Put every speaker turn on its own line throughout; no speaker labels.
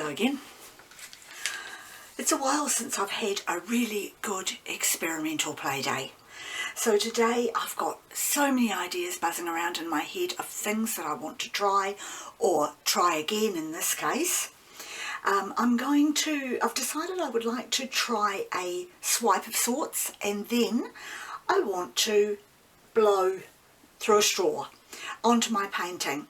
Hello again. It's a while since I've had a really good experimental play day. So today I've got so many ideas buzzing around in my head of things that I want to try, or try again in this case. I've decided I would like to try a swipe of sorts, and then I want to blow through a straw onto my painting.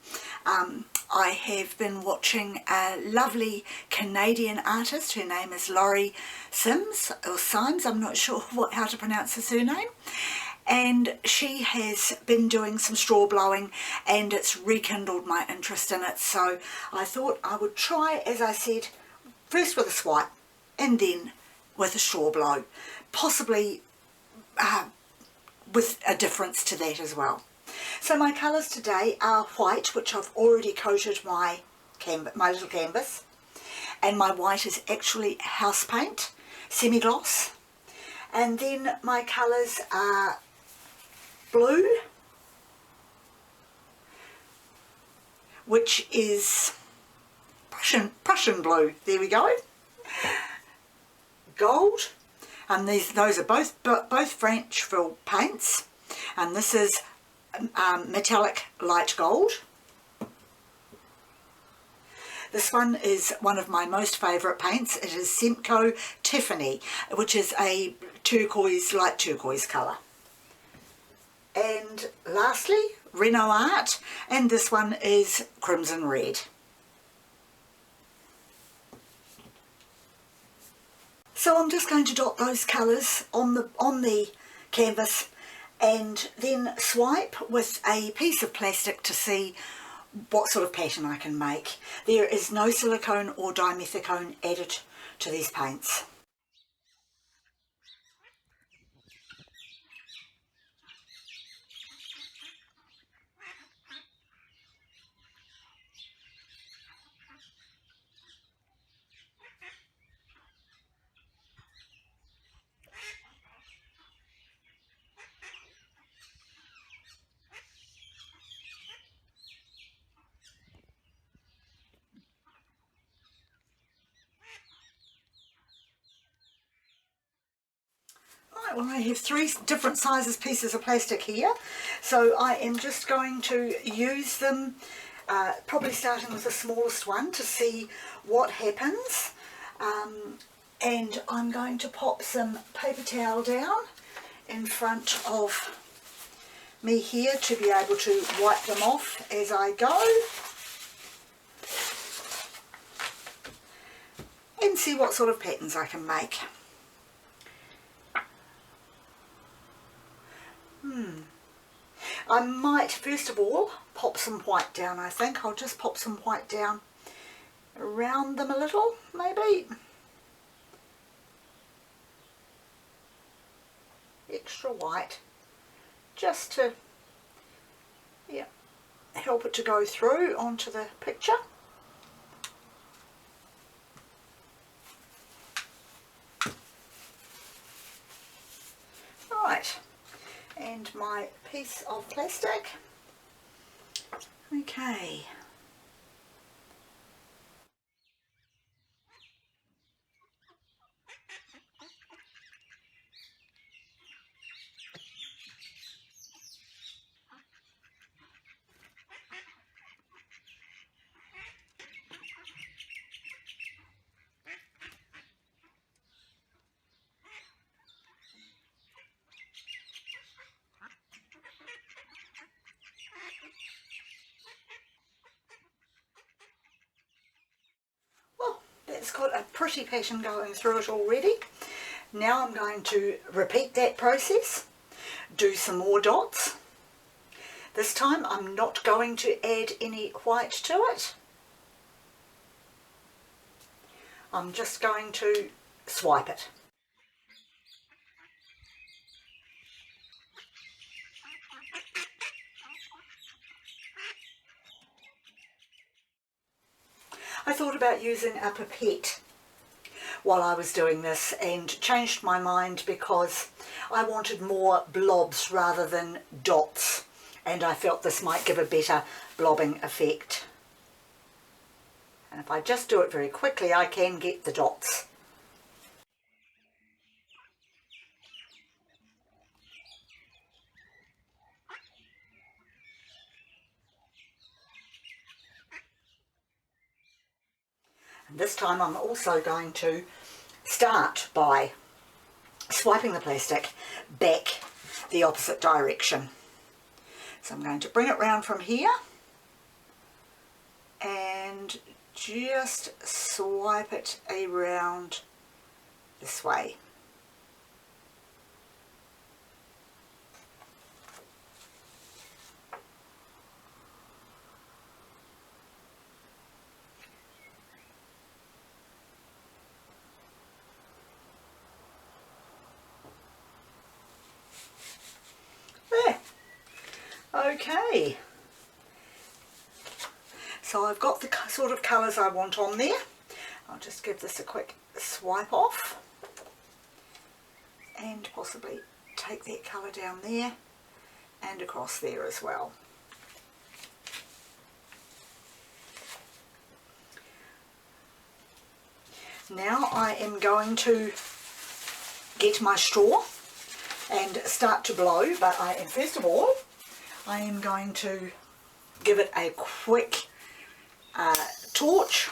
I have been watching a lovely Canadian artist. Her name is Laurie Sims, or Symes, I'm not sure how to pronounce her surname. And she has been doing some straw blowing, and it's rekindled my interest in it. So I thought I would try, as I said, first with a swipe and then with a straw blow, possibly with a difference to that as well. So my colours today are white, which I've already coated my little canvas, and my white is actually house paint, semi-gloss. And then my colours are blue, which is Prussian blue, there we go, gold, and those are both French fill paints, and this is metallic light gold. This one is one of my most favourite paints. It is Semco Tiffany, which is a light turquoise colour. And lastly, Renault Art, and this one is crimson red. So I'm just going to dot those colours on the canvas, and then swipe with a piece of plastic to see what sort of pattern I can make. There is no silicone or dimethicone added to these paints. Well, I have three different sizes pieces of plastic here, so I am just going to use them, probably starting with the smallest one to see what happens. And I'm going to pop some paper towel down in front of me here to be able to wipe them off as I go, and see what sort of patterns I can make. I might first of all pop some white down. I think I'll just pop some white down around them a little, maybe. Extra white, just to help it to go through onto the picture. Right. And my piece of plastic. Okay. It's got a pretty pattern going through it already. Now I'm going to repeat that process, do some more dots. This time I'm not going to add any white to it. I'm just going to swipe it. I thought about using a pipette while I was doing this and changed my mind because I wanted more blobs rather than dots, and I felt this might give a better blobbing effect. And if I just do it very quickly, I can get the dots. And this time I'm also going to start by swiping the plastic back the opposite direction. So I'm going to bring it round from here and just swipe it around this way. There. Okay. So I've got the sort of colours I want on there. I'll just give this a quick swipe off and possibly take that colour down there and across there as well. Now I am going to get my straw and start to blow, but first of all I am going to give it a quick torch,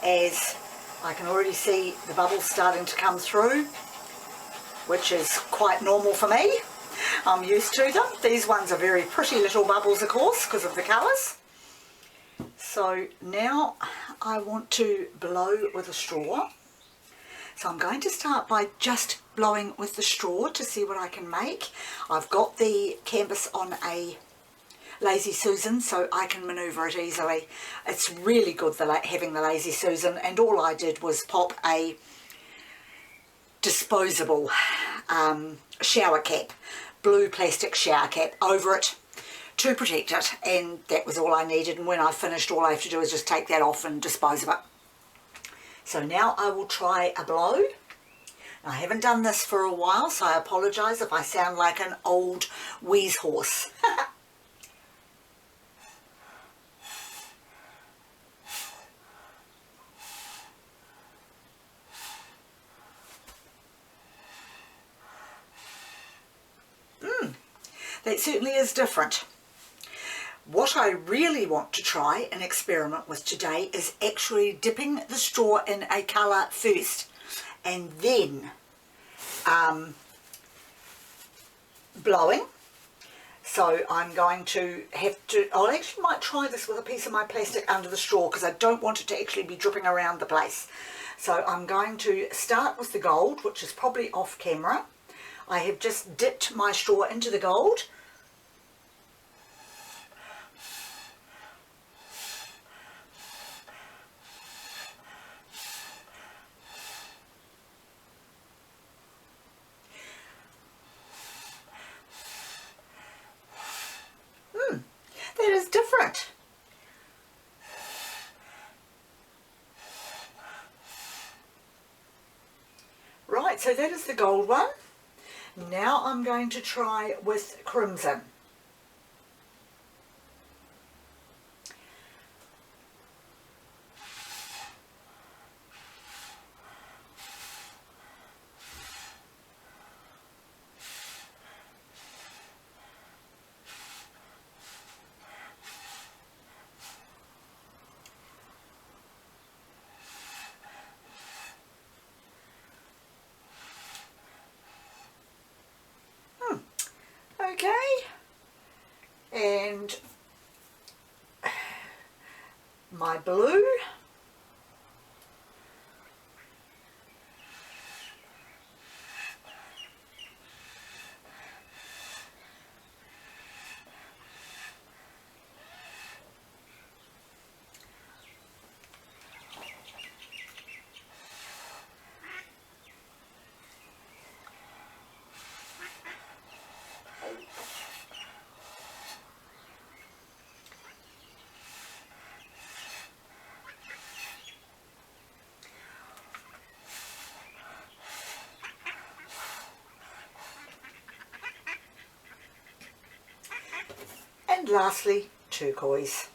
as I can already see the bubbles starting to come through, which is quite normal for me. I'm used to them. These ones are very pretty little bubbles, of course, because of the colours. So now I want to blow with a straw. So I'm going to start by just blowing with the straw to see what I can make. I've got the canvas on a Lazy Susan, so I can manoeuvre it easily. It's really good having the Lazy Susan, and all I did was pop a disposable shower cap, blue plastic shower cap over it to protect it, and that was all I needed. And when I finished, all I have to do is just take that off and dispose of it. So now I will try a blow. I haven't done this for a while, so I apologise if I sound like an old wheeze horse. That certainly is different. What I really want to try and experiment with today is actually dipping the straw in a colour first and then blowing. So I'm going to I'll actually might try this with a piece of my plastic under the straw, because I don't want it to actually be dripping around the place. So I'm going to start with the gold, which is probably off camera. I have just dipped my straw into the gold. That is different. Right, so that is the gold one. Now I'm going to try with crimson. Okay, and my blue. And lastly, turquoise.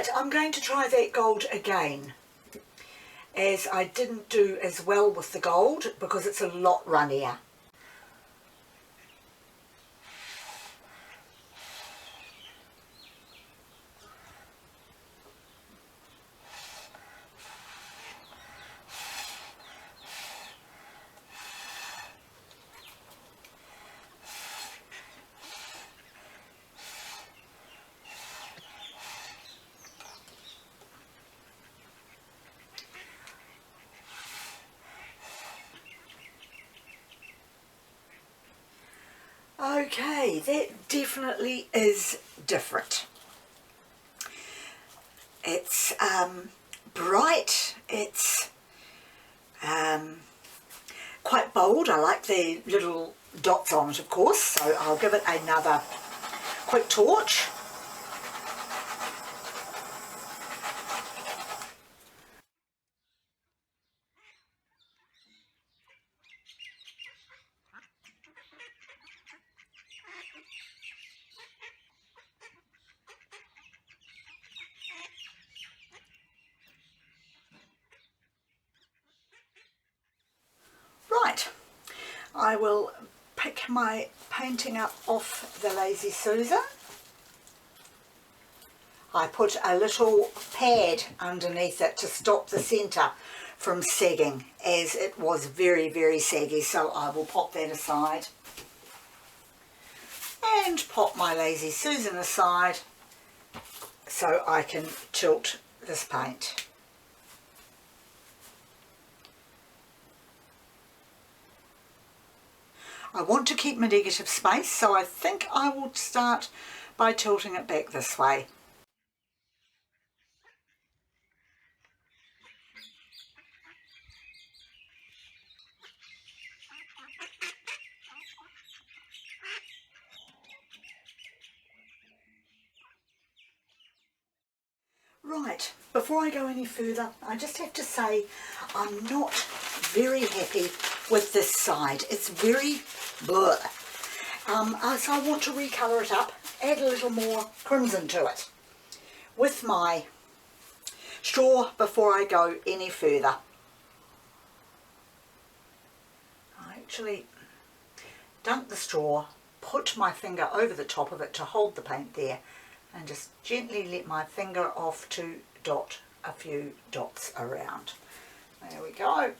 Right, I'm going to try that gold again, as I didn't do as well with the gold because it's a lot runnier. Okay, that definitely is different. It's bright, it's quite bold. I like the little dots on it, of course, so I'll give it another quick torch. Right, I will pick my painting up off the Lazy Susan. I put a little pad underneath it to stop the centre from sagging, as it was very, very saggy, so I will pop that aside. And pop my Lazy Susan aside so I can tilt this paint. I want to keep my negative space, so I think I will start by tilting it back this way. Right, before I go any further, I just have to say I'm not very happy with this side. It's very blur. So I want to recolour it up, add a little more crimson to it with my straw before I go any further. I actually dunk the straw, put my finger over the top of it to hold the paint there, and just gently let my finger off to dot a few dots around. There we go.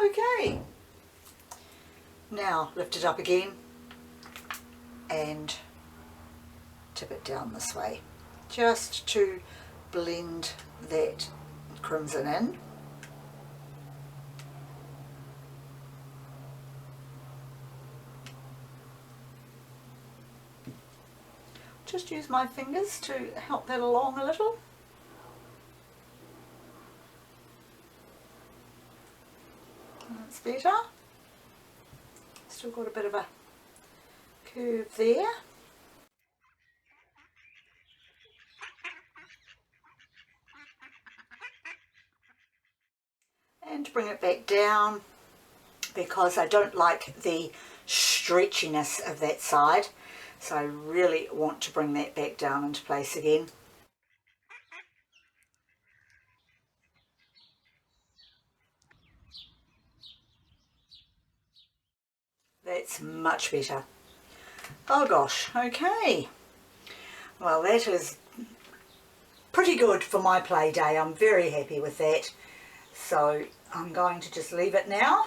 Okay, now lift it up again and tip it down this way, just to blend that crimson in. Just use my fingers to help that along a little. That's better. Still got a bit of a curve there. And bring it back down, because I don't like the stretchiness of that side, so I really want to bring that back down into place again. That's much better. Oh gosh, okay. Well, that is pretty good for my play day. I'm very happy with that. So I'm going to just leave it now.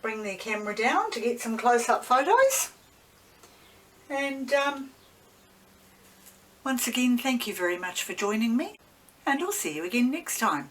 Bring the camera down to get some close-up photos. And once again, thank you very much for joining me. And I'll see you again next time.